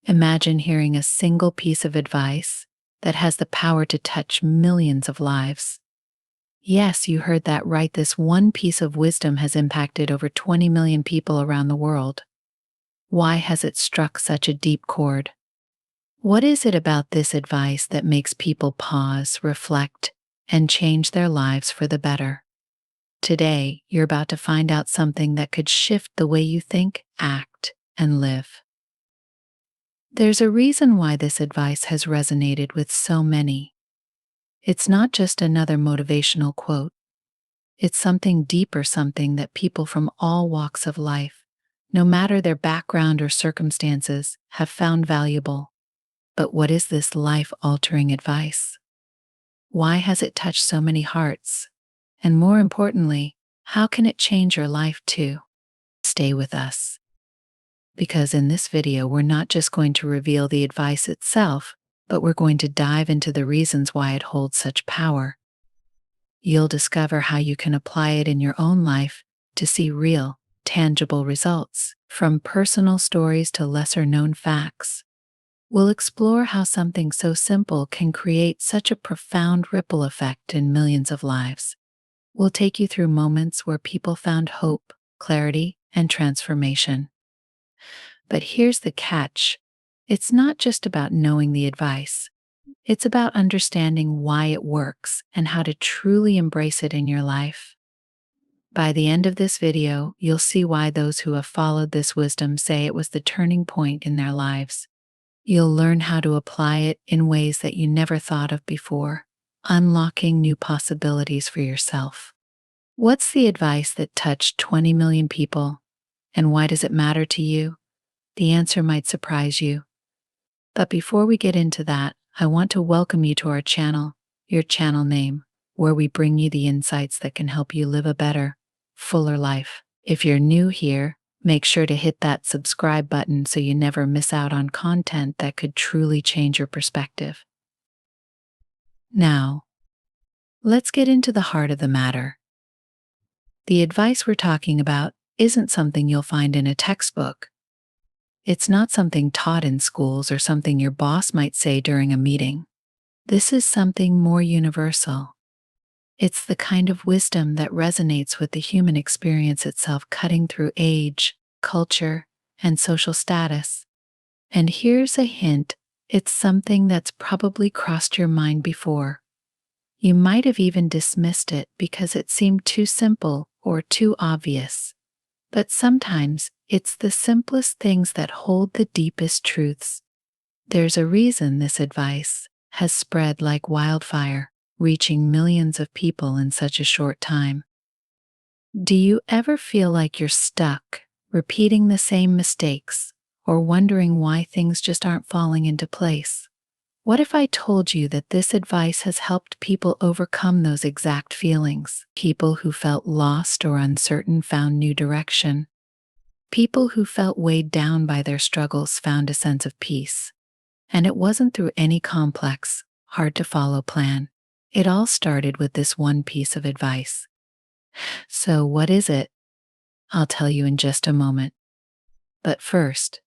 Imagine hearing a single piece of advice that has the power to touch millions of lives. Yes, you heard that right. This one piece of wisdom has impacted over 20 million people around the world. Why has it struck such a deep chord? What is it about this advice that makes people pause, reflect, and change their lives for the better? Today, you're about to find out something that could shift the way you think, act, and live. There's a reason why this advice has resonated with so many. It's not just another motivational quote. It's something deeper, something that people from all walks of life, no matter their background or circumstances, have found valuable. But what is this life-altering advice? Why has it touched so many hearts? And more importantly, how can it change your life too? Stay with us. Because in this video, we're not just going to reveal the advice itself, but we're going to dive into the reasons why it holds such power. You'll discover how you can apply it in your own life to see real, tangible results, from personal stories to lesser-known facts. We'll explore how something so simple can create such a profound ripple effect in millions of lives. We'll take you through moments where people found hope, clarity, and transformation. But here's the catch. It's not just about knowing the advice. It's about understanding why it works and how to truly embrace it in your life. By the end of this video, you'll see why those who have followed this wisdom say it was the turning point in their lives. You'll learn how to apply it in ways that you never thought of before, unlocking new possibilities for yourself. What's the advice that touched 20 million people, and why does it matter to you? The answer might surprise you. But before we get into that, I want to welcome you to our channel, your channel name, where we bring you the insights that can help you live a better, fuller life. If you're new here, make sure to hit that subscribe button so you never miss out on content that could truly change your perspective. Now, let's get into the heart of the matter. The advice we're talking about isn't something you'll find in a textbook. It's not something taught in schools or something your boss might say during a meeting. This is something more universal. It's the kind of wisdom that resonates with the human experience itself, cutting through age, culture, and social status. And here's a hint, it's something that's probably crossed your mind before. You might have even dismissed it because it seemed too simple or too obvious. But sometimes it's the simplest things that hold the deepest truths. There's a reason this advice has spread like wildfire, reaching millions of people in such a short time. Do you ever feel like you're stuck, repeating the same mistakes, or wondering why things just aren't falling into place? What if I told you that this advice has helped people overcome those exact feelings? People who felt lost or uncertain found new direction. People who felt weighed down by their struggles found a sense of peace. And it wasn't through any complex, hard-to-follow plan. It all started with this one piece of advice. So what is it? I'll tell you in just a moment. But first,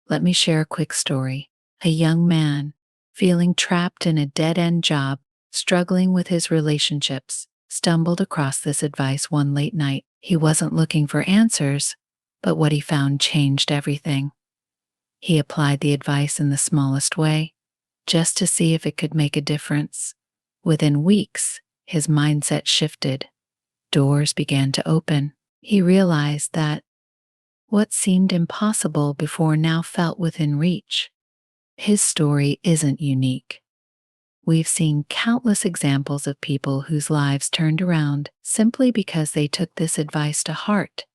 let me share a quick story. A young man, feeling trapped in a dead-end job, struggling with his relationships, stumbled across this advice one late night. He wasn't looking for answers, but what he found changed everything. He applied the advice in the smallest way, just to see if it could make a difference. Within weeks, his mindset shifted. Doors began to open. He realized that what seemed impossible before now felt within reach. His story isn't unique. We've seen countless examples of people whose lives turned around simply because they took this advice to heart.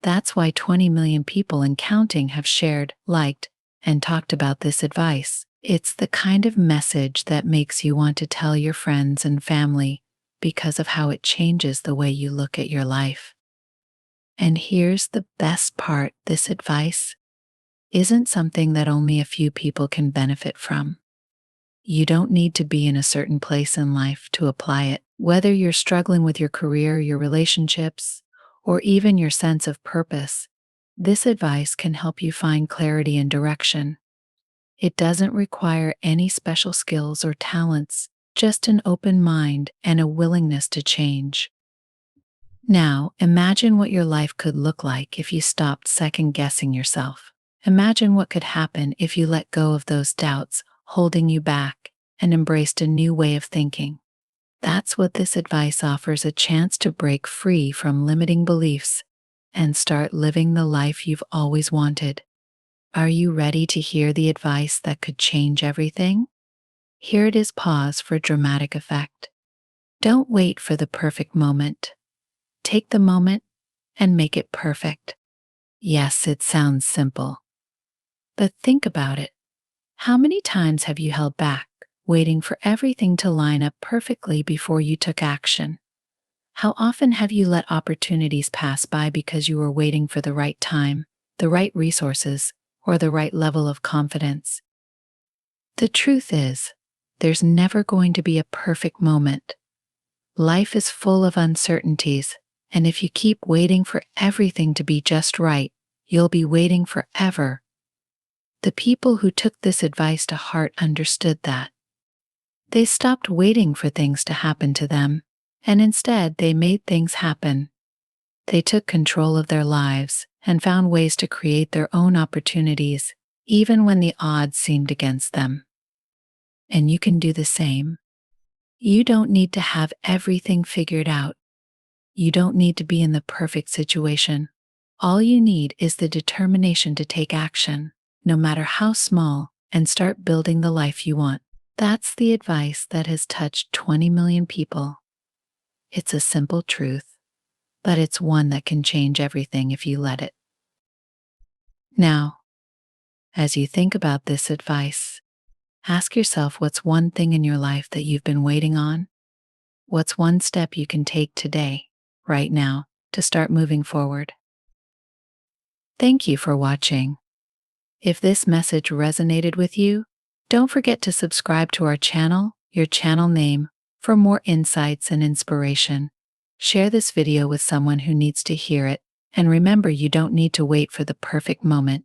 That's why 20 million people and counting have shared, liked, and talked about this advice. It's the kind of message that makes you want to tell your friends and family because of how it changes the way you look at your life. And here's the best part, this advice isn't something that only a few people can benefit from. You don't need to be in a certain place in life to apply it. Whether you're struggling with your career, your relationships, or even your sense of purpose, this advice can help you find clarity and direction. It doesn't require any special skills or talents, just an open mind and a willingness to change. Now, imagine what your life could look like if you stopped second guessing yourself. Imagine what could happen if you let go of those doubts holding you back and embraced a new way of thinking. That's what this advice offers, a chance to break free from limiting beliefs and start living the life you've always wanted. Are you ready to hear the advice that could change everything? Here it is. Pause for dramatic effect. Don't wait for the perfect moment. Take the moment and make it perfect. Yes, it sounds simple. But think about it. How many times have you held back, waiting for everything to line up perfectly before you took action? How often have you let opportunities pass by because you were waiting for the right time, the right resources, or the right level of confidence? The truth is, there's never going to be a perfect moment. Life is full of uncertainties, and if you keep waiting for everything to be just right, you'll be waiting forever. The people who took this advice to heart understood that. They stopped waiting for things to happen to them, and instead they made things happen. They took control of their lives and found ways to create their own opportunities, even when the odds seemed against them. And you can do the same. You don't need to have everything figured out. You don't need to be in the perfect situation. All you need is the determination to take action, no matter how small, and start building the life you want. That's the advice that has touched 20 million people. It's a simple truth, but it's one that can change everything if you let it. Now, as you think about this advice, ask yourself, what's one thing in your life that you've been waiting on? What's one step you can take today, right now, to start moving forward? Thank you for watching. If this message resonated with you, don't forget to subscribe to our channel, your channel name, for more insights and inspiration. Share this video with someone who needs to hear it, and remember, you don't need to wait for the perfect moment.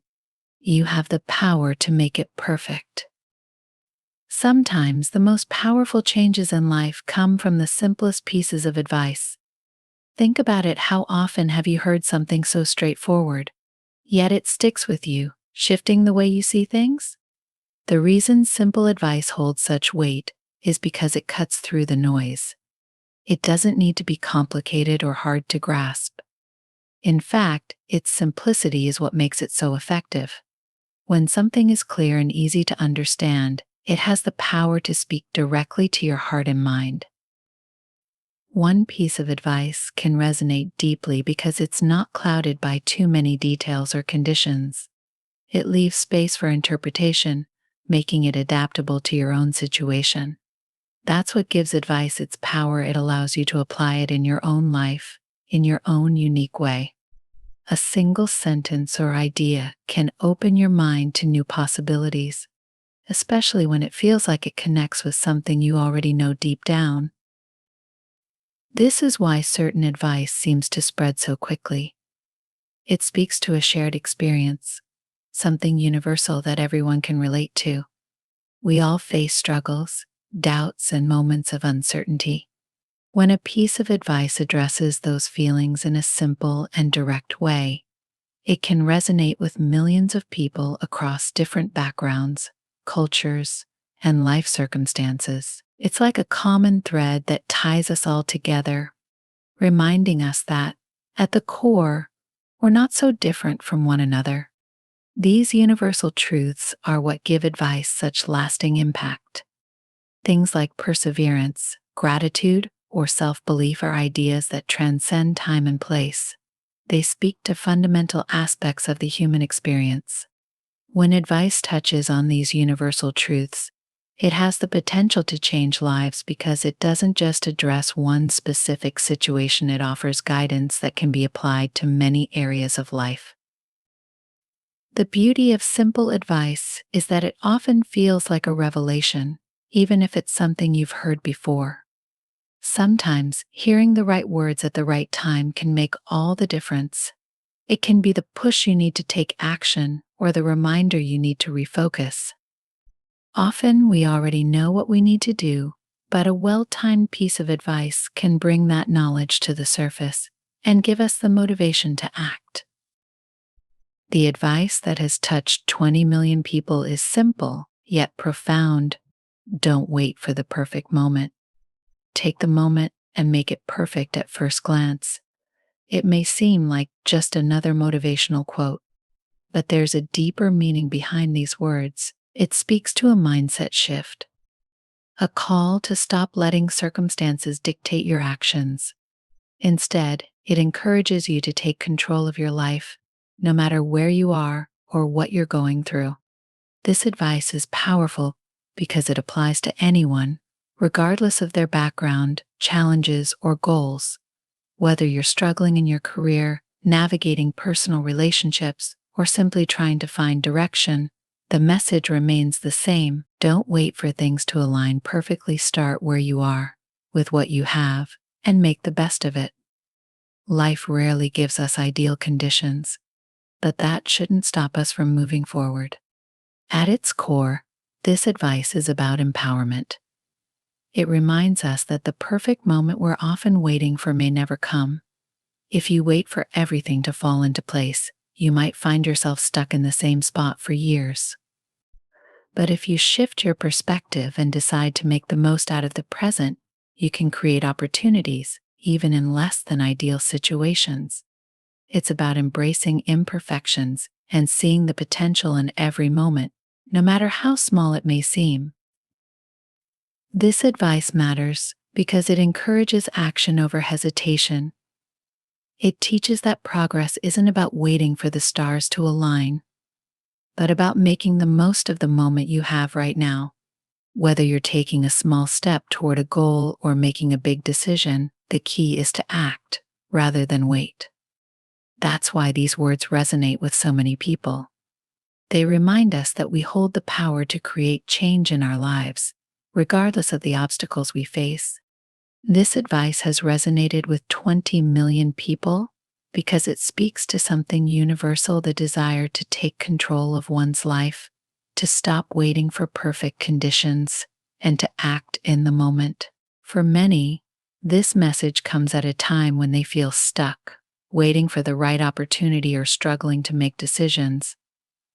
You have the power to make it perfect. Sometimes the most powerful changes in life come from the simplest pieces of advice. Think about it. How often have you heard something so straightforward, yet it sticks with you, shifting the way you see things? The reason simple advice holds such weight is because it cuts through the noise. It doesn't need to be complicated or hard to grasp. In fact, its simplicity is what makes it so effective. When something is clear and easy to understand, it has the power to speak directly to your heart and mind. One piece of advice can resonate deeply because it's not clouded by too many details or conditions. It leaves space for interpretation, making it adaptable to your own situation. That's what gives advice its power. It allows you to apply it in your own life, in your own unique way. A single sentence or idea can open your mind to new possibilities, especially when it feels like it connects with something you already know deep down. This is why certain advice seems to spread so quickly. It speaks to a shared experience, something universal that everyone can relate to. We all face struggles, doubts, and moments of uncertainty. When a piece of advice addresses those feelings in a simple and direct way, it can resonate with millions of people across different backgrounds, cultures, and life circumstances. It's like a common thread that ties us all together, reminding us that, at the core, we're not so different from one another. These universal truths are what give advice such lasting impact. Things like perseverance, gratitude, or self-belief are ideas that transcend time and place. They speak to fundamental aspects of the human experience. When advice touches on these universal truths, it has the potential to change lives because it doesn't just address one specific situation. It offers guidance that can be applied to many areas of life. The beauty of simple advice is that it often feels like a revelation, even if it's something you've heard before. Sometimes hearing the right words at the right time can make all the difference. It can be the push you need to take action or the reminder you need to refocus. Often we already know what we need to do, but a well timed piece of advice can bring that knowledge to the surface and give us the motivation to act. The advice that has touched 20 million people is simple, yet profound. Don't wait for the perfect moment. Take the moment and make it perfect at first glance. It may seem like just another motivational quote, but there's a deeper meaning behind these words. It speaks to a mindset shift, a call to stop letting circumstances dictate your actions. Instead, it encourages you to take control of your life, no matter where you are or what you're going through. This advice is powerful because it applies to anyone, regardless of their background, challenges, or goals. Whether you're struggling in your career, navigating personal relationships, or simply trying to find direction, the message remains the same. Don't wait for things to align perfectly. Start where you are, with what you have, and make the best of it. Life rarely gives us ideal conditions, but that shouldn't stop us from moving forward. At its core, this advice is about empowerment. It reminds us that the perfect moment we're often waiting for may never come. If you wait for everything to fall into place, you might find yourself stuck in the same spot for years. But if you shift your perspective and decide to make the most out of the present, you can create opportunities, even in less than ideal situations. It's about embracing imperfections and seeing the potential in every moment, no matter how small it may seem. This advice matters because it encourages action over hesitation. It teaches that progress isn't about waiting for the stars to align, but about making the most of the moment you have right now. Whether you're taking a small step toward a goal or making a big decision, the key is to act rather than wait. That's why these words resonate with so many people. They remind us that we hold the power to create change in our lives, regardless of the obstacles we face. This advice has resonated with 20 million people because it speaks to something universal: the desire to take control of one's life, to stop waiting for perfect conditions, and to act in the moment. For many, this message comes at a time when they feel stuck, waiting for the right opportunity or struggling to make decisions.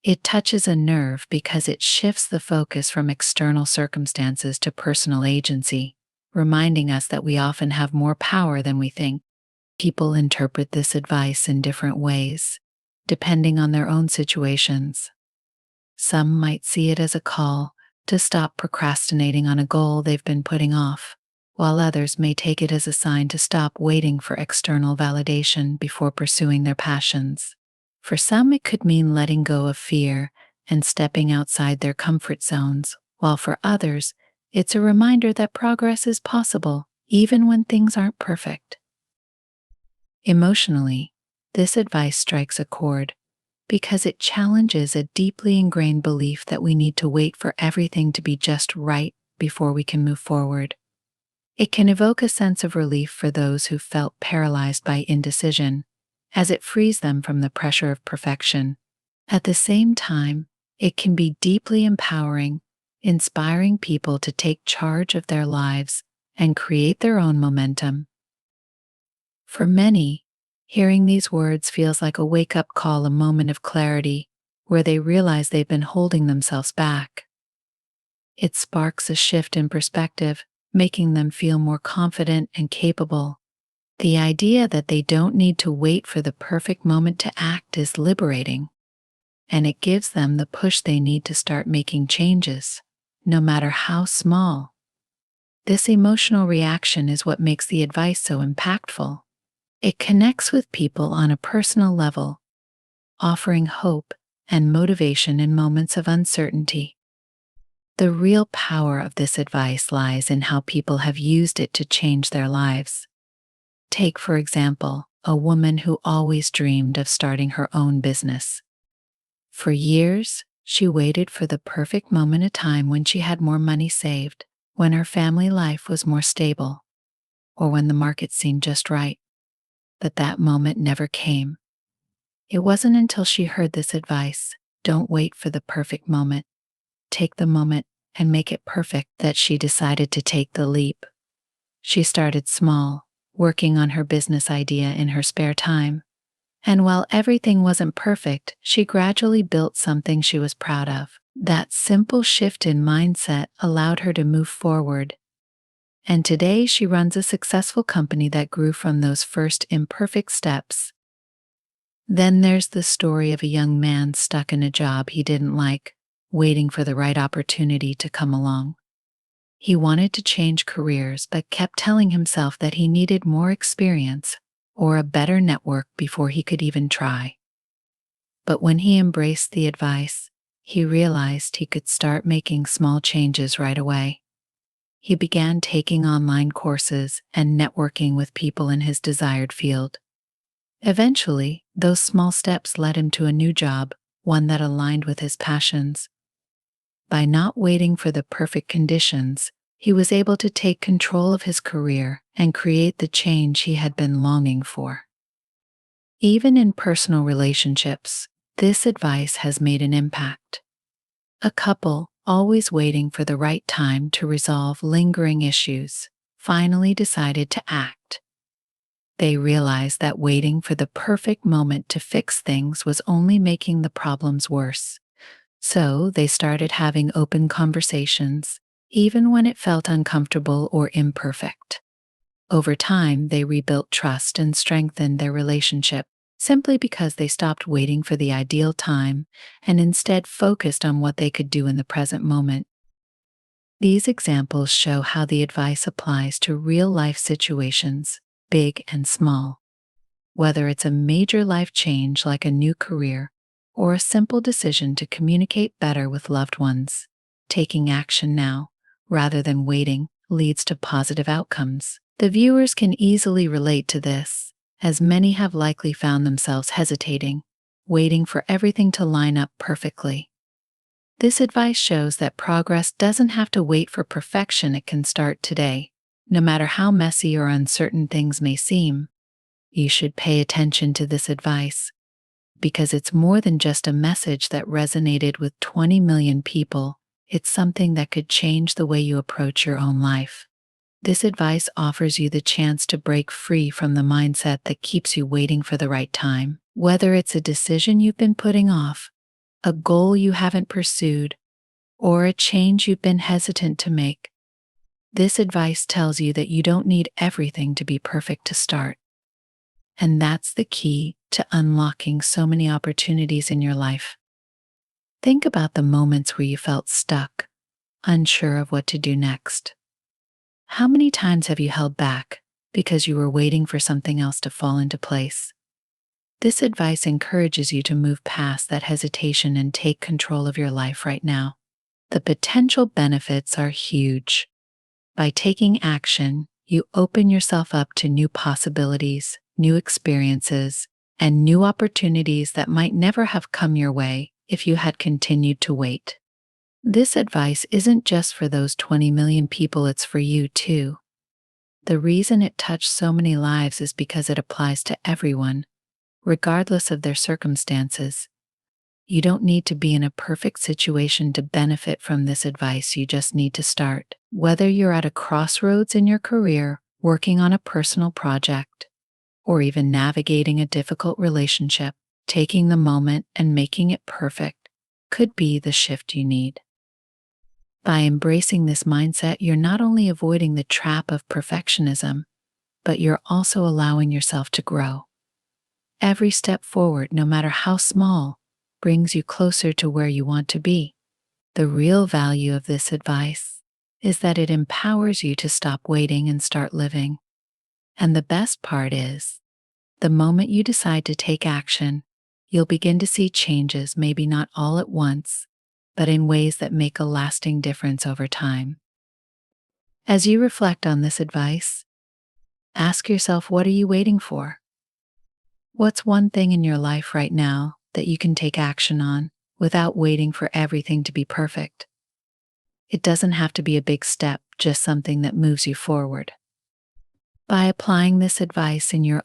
It touches a nerve because it shifts the focus from external circumstances to personal agency, reminding us that we often have more power than we think. People interpret this advice in different ways, depending on their own situations. Some might see it as a call to stop procrastinating on a goal they've been putting off, while others may take it as a sign to stop waiting for external validation before pursuing their passions. For some, it could mean letting go of fear and stepping outside their comfort zones, while for others, it's a reminder that progress is possible, even when things aren't perfect. Emotionally, this advice strikes a chord because it challenges a deeply ingrained belief that we need to wait for everything to be just right before we can move forward. It can evoke a sense of relief for those who felt paralyzed by indecision, as it frees them from the pressure of perfection. At the same time, it can be deeply empowering, inspiring people to take charge of their lives and create their own momentum. For many, hearing these words feels like a wake-up call, a moment of clarity, where they realize they've been holding themselves back. It sparks a shift in perspective, making them feel more confident and capable. The idea that they don't need to wait for the perfect moment to act is liberating, and it gives them the push they need to start making changes, no matter how small. This emotional reaction is what makes the advice so impactful. It connects with people on a personal level, offering hope and motivation in moments of uncertainty. The real power of this advice lies in how people have used it to change their lives. Take, for example, a woman who always dreamed of starting her own business. For years, she waited for the perfect moment, a time when she had more money saved, when her family life was more stable, or when the market seemed just right. But that moment never came. It wasn't until she heard this advice: don't wait for the perfect moment. Take the moment and make it perfect that she decided to take the leap. She started small, working on her business idea in her spare time. And while everything wasn't perfect, she gradually built something she was proud of. That simple shift in mindset allowed her to move forward. And today she runs a successful company that grew from those first imperfect steps. Then there's the story of a young man stuck in a job he didn't like, waiting for the right opportunity to come along. He wanted to change careers but kept telling himself that he needed more experience or a better network before he could even try. But when he embraced the advice, he realized he could start making small changes right away. He began taking online courses and networking with people in his desired field. Eventually, those small steps led him to a new job, one that aligned with his passions. By not waiting for the perfect conditions, he was able to take control of his career and create the change he had been longing for. Even in personal relationships, this advice has made an impact. A couple, always waiting for the right time to resolve lingering issues, finally decided to act. They realized that waiting for the perfect moment to fix things was only making the problems worse. So they started having open conversations, even when it felt uncomfortable or imperfect. Over time, they rebuilt trust and strengthened their relationship simply because they stopped waiting for the ideal time and instead focused on what they could do in the present moment. These examples show how the advice applies to real-life situations, big and small. Whether it's a major life change like a new career or a simple decision to communicate better with loved ones, taking action now, rather than waiting, leads to positive outcomes. The viewers can easily relate to this, as many have likely found themselves hesitating, waiting for everything to line up perfectly. This advice shows that progress doesn't have to wait for perfection, it can start today, no matter how messy or uncertain things may seem. You should pay attention to this advice, because it's more than just a message that resonated with 20 million people. It's something that could change the way you approach your own life. This advice offers you the chance to break free from the mindset that keeps you waiting for the right time. Whether it's a decision you've been putting off, a goal you haven't pursued, or a change you've been hesitant to make, this advice tells you that you don't need everything to be perfect to start. And that's the key to unlocking so many opportunities in your life. Think about the moments where you felt stuck, unsure of what to do next. How many times have you held back because you were waiting for something else to fall into place? This advice encourages you to move past that hesitation and take control of your life right now. The potential benefits are huge. By taking action, you open yourself up to new possibilities, new experiences, and new opportunities that might never have come your way if you had continued to wait. This advice isn't just for those 20 million people, it's for you too. The reason it touched so many lives is because it applies to everyone, regardless of their circumstances. You don't need to be in a perfect situation to benefit from this advice, you just need to start. Whether you're at a crossroads in your career, working on a personal project, or even navigating a difficult relationship, taking the moment and making it perfect could be the shift you need. By embracing this mindset, you're not only avoiding the trap of perfectionism, but you're also allowing yourself to grow. Every step forward, no matter how small, brings you closer to where you want to be. The real value of this advice is that it empowers you to stop waiting and start living. And the best part is, the moment you decide to take action, you'll begin to see changes, maybe not all at once, but in ways that make a lasting difference over time. As you reflect on this advice, ask yourself, what are you waiting for? What's one thing in your life right now that you can take action on without waiting for everything to be perfect? It doesn't have to be a big step, just something that moves you forward. By applying this advice in your